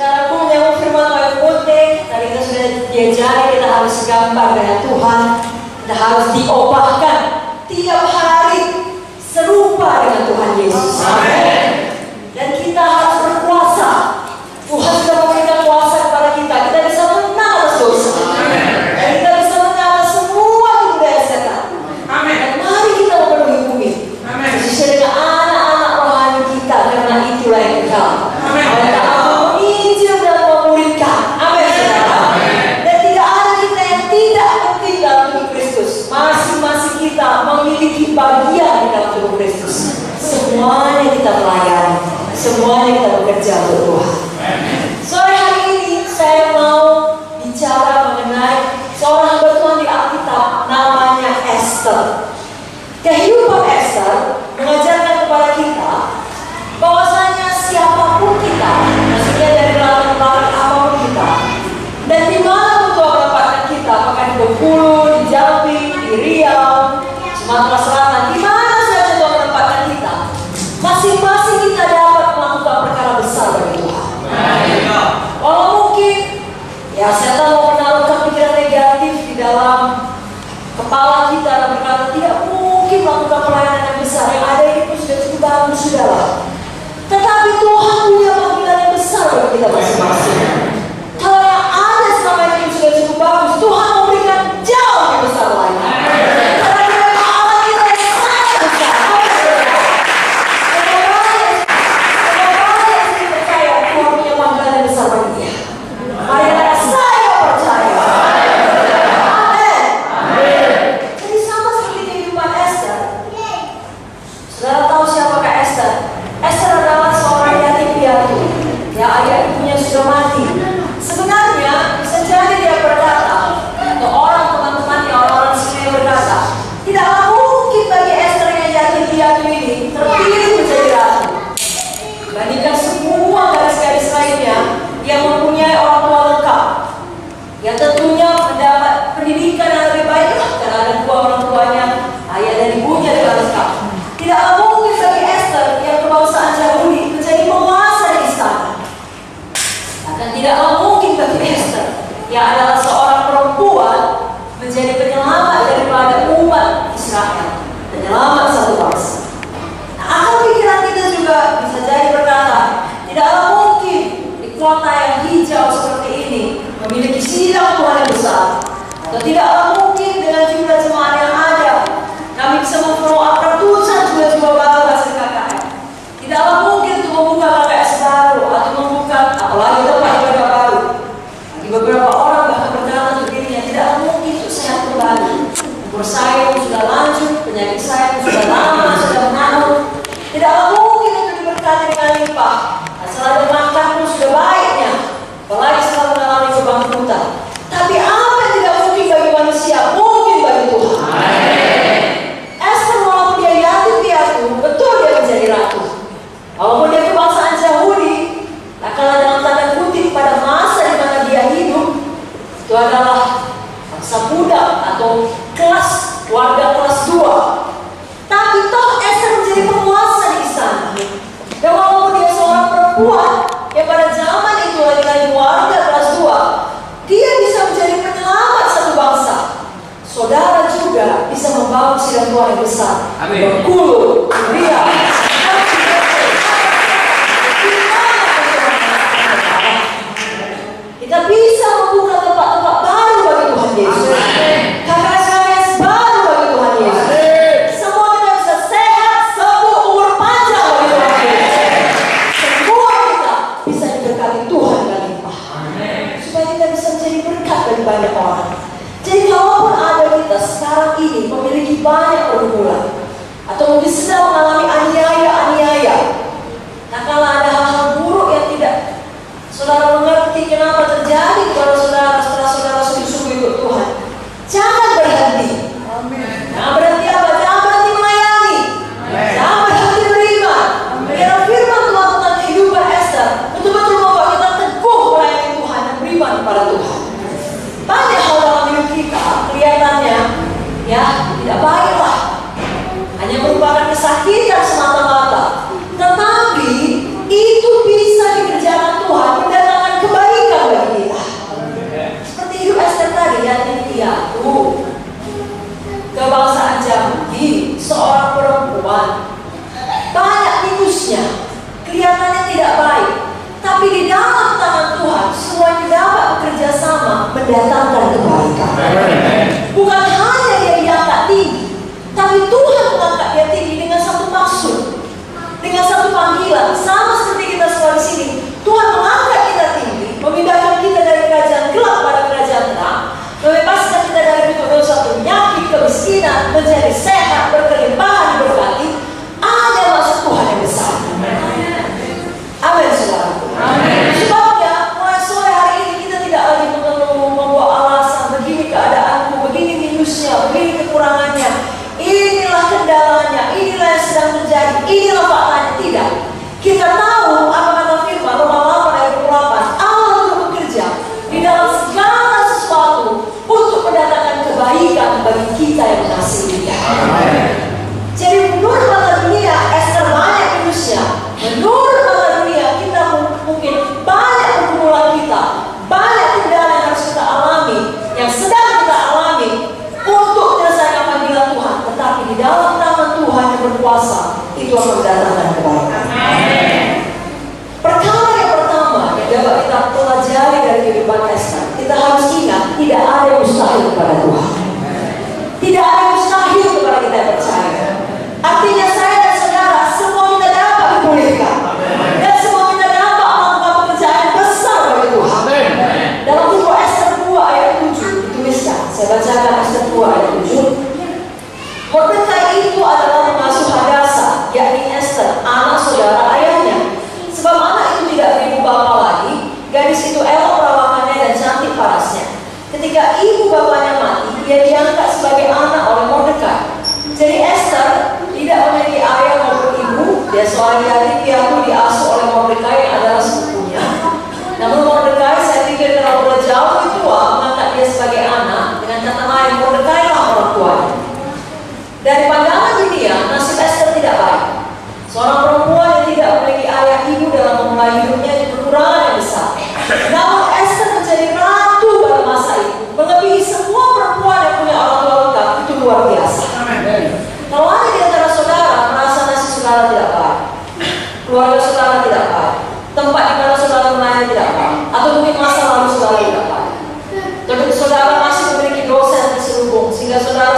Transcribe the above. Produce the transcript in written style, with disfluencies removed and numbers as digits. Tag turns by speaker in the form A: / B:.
A: Sekarang pun yang firman Tuhan putih, tadi kita sudah diajari kita harus gambar dengan Tuhan. Kita harus diubahkan tiap hari serupa dengan Tuhan Yesus. Amin. Dan kita harus berkuasa. Tuhan sudah memberikan kuasa kepada kita. Kita bisa menang atas dosa. Dan kita bisa menang atas semua budaya setan. Dan mari kita memenuhi bumi. Sesuai dengan anak-anak rohani kita, karena itulah yang kekal. Kita akan menginjil dan memulihkan. Amin. Dan tidak ada kita yang tidak penting dalam tubuh Kristus. Masing-masing kita memiliki bagian di dalam tubuh Kristus. Semuanya kita melayani, semuanya kita bekerja untuk Tuhan. Sore hari ini saya mau bicara mengenai seorang hamba Tuhan di Alkitab namanya Esther. Kehidupan Esther mengajarkan kepada kita bahwasanya siapapun kita, maksudnya dari latar belakang apapun kita, dan di mana Tuhan menempatkan kita, apakah di Bengkulu, di Jambi, di Riau, Sumatera Selatan, di mana saja Tuhan menempatkan kita, masing-masing kita dapat melakukan perkara besar bagi Tuhan. Walau mungkin ya setan mau menaruhkan pikiran negatif di dalam kepala kita dan berkata tidak mungkin melakukan pelayanan yang besar, yang ada ini pun sudah cukup bagus, sudahlah. Tetapi Tuhan punya panggilan yang besar bagi kita masing-masing. Kalau yang ada selama ini sudah cukup bagus, Tuhan memberikan jauh lebih besar lagi. Karena kita Allah kita yang sangat besar. Semoga percaya Tuhan punya panggilan yang besar bagi dia. Mari kata saya percaya. Amin. Jadi sama seperti kehidupan Esther. Saudara tahu siapakah Esther? Esther adalah seorang yatim piatu. Ya, ayah ibunya sudah mati. Sebenarnya bisa jadi dia berkata, atau orang teman-temannya, orang-orang sini berkata, tidaklah mungkin bagi Esther yang yatim piatu ini terpilih menjadi ratu. Dibandingkan semua gadis-gadis lainnya yang mempunyai orang tua lengkap, yang tentunya mendapat pendidikan yang lebih baik karena ada dua orang tuanya, ayah dan ibunya dengan lengkap. Tidaklah mungkin bagi Esther yang kebangsaan Yahudi menjadi penguasa di istana. Akan tidaklah mungkin bagi Esther yang adalah seorang perempuan menjadi penyelamat daripada umat Israel, penyelamat satu bangsa. Nah, akal pikiran kita juga bisa jadi berkata, tidaklah mungkin di kota yang hijau seperti ini memiliki sidang Tuhan yang besar, atau tidaklah mungkin dengan jumlah jemaat yang ada kami bisa memfollow up ratusan juga baru hasil KKR. Tidaklah mungkin untuk membuka KKS baru atau membuka apalagi tempat ibadah baru. Bagi beberapa orang bahkan berjalan untuk dirinya, tidaklah mungkin untuk sehat kembali. Umur saya pun sudah lanjut, penyakit saya pun sudah lama, sudah menahun. Tidaklah mungkin untuk diberkati dengan limpah. Asal ada makan pun sudah baiknya, apalagi setelah mengalami kebangkrutan. Tapi apa yang tidak mungkin bagi manusia, mungkin bagi Tuhan. Esther walaupun dia yatim piatu, betul dia menjadi ratu. Walaupun dia kebangsaan Yahudi, nah kalau dalam tanda kutip pada masa di mana dia hidup, itu adalah bangsa budak atau kelas warga kelas 2. Tapi toh Esther menjadi penguasa di istana. Dan walaupun dia seorang perempuan yang pada zaman itu lagi-lagi warga kelas 2, dia bisa menjadi penyelamat satu bangsa. Saudara juga bisa membangun sidang Tuhan yang besar. Bengkulu, Riau. Kita bisa membuka tempat-tempat baru bagi Tuhan Yesus. KKS baru bagi Tuhan Yesus. Semua kita bisa sehat, sembuh, umur panjang bagi Tuhan Yesus. Semua kita bisa diberkati Tuhan dengan limpah. Supaya kita bisa menjadi berkat bagi banyak orang. Jadi kalaupun ada kita sekarang ini memiliki banyak pergumulan, atau mungkin sedang mengalami aniaya, nah kalau ada hal-hal buruk yang tidak saudara mengerti kenapa terjadi kepada saudara setelah saudara sungguh-sungguh ikut Tuhan, jangan berhenti. Jangan berhenti apa? Jangan berhenti melayani. Jangan berhenti beriman. Karena firman Tuhan tentang kehidupan Esther betul-betul membuat kita teguh melayani Tuhan dan beriman kepada Tuhan. Banyak hal dalam hidup kita kelihatannya ya tidak baiklah, hanya merupakan kesakitan semata-mata. Tetapi itu bisa dikerjakan Tuhan, mendatangkan Palestina menjadi sehat, berkelimpahan, diberkati, ada maksud Tuhan yang besar. Amin, saudara. Sebabnya mulai sore hari ini kita tidak lagi membawa alasan begini keadaanku, begini minusnya, begini kekurangannya, inilah kendalanya, inilah yang sedang terjadi, inilah faktanya. Tidak. Kita tahu apa kata firman Roma 8 ayat 28. Allah itu bekerja di dalam segala sesuatu untuk mendatangkan kebaikan bagi kita yang mengasihi Dia. Jadi menurut mata dunia Esther banyak minusnya. Menurut mata dunia kita mungkin banyak pergumulan kita, banyak kendala yang harus kita alami, yang sedang kita alami untuk menyelesaikan panggilan Tuhan. Tetapi di dalam nama Tuhan yang berkuasa itu akan mendatangkan kebaikan. Perkara yang pertama yang dapat kita pelajari dari kehidupan Esther, kita harus ingat tidak ada yang mustahil kepada Tuhan. Tidak ada yang mustahil kepada kita yang percaya. Artinya saya dan saudara semua kita dapat dipulihkan, dan semua kita dapat melakukan pekerjaan besar bagi Tuhan. Dalam buku Esther 2 ayat 7 dituliskan, saya bacakan Esther 2 ayat 7. Mordekai itu adalah pengasuh Hadasa, yakni Esther, anak saudara ayahnya. Sebab anak itu tidak beribu bapa lagi, gadis itu elok perawakannya dan cantik parasnya. Ketika ibu bapaknya mati, dia diangkat sebagai anak oleh Mordekai. Jadi Esther tidak memiliki ayah maupun ibu, dia seorang yatim piatu diasuh oleh Mordekai yang adalah sepupunya. Namun Mordekai, saya pikir kalau sudah jauh lebih tua, mengangkat dia sebagai anak dengan kata lain, Mordekai lah orang tuanya. Dari pandangan dunia, nasib Esther tidak baik. Seorang perempuan yang tidak memiliki ayah ibu dalam memulai hidupnya itu kekurangan yang besar. Namun Esther menjadi ratu pada masa itu, melebihi semua perempuan yang punya orang tua lengkap. Itu luar biasa. Kalau ada di antara saudara merasa nasib saudara tidak baik, keluarga saudara tidak baik, tempat di mana saudara melayani tidak baik, atau mungkin masa lalu saudara tidak baik, tapi saudara masih memiliki dosa yang terselubung sehingga saudara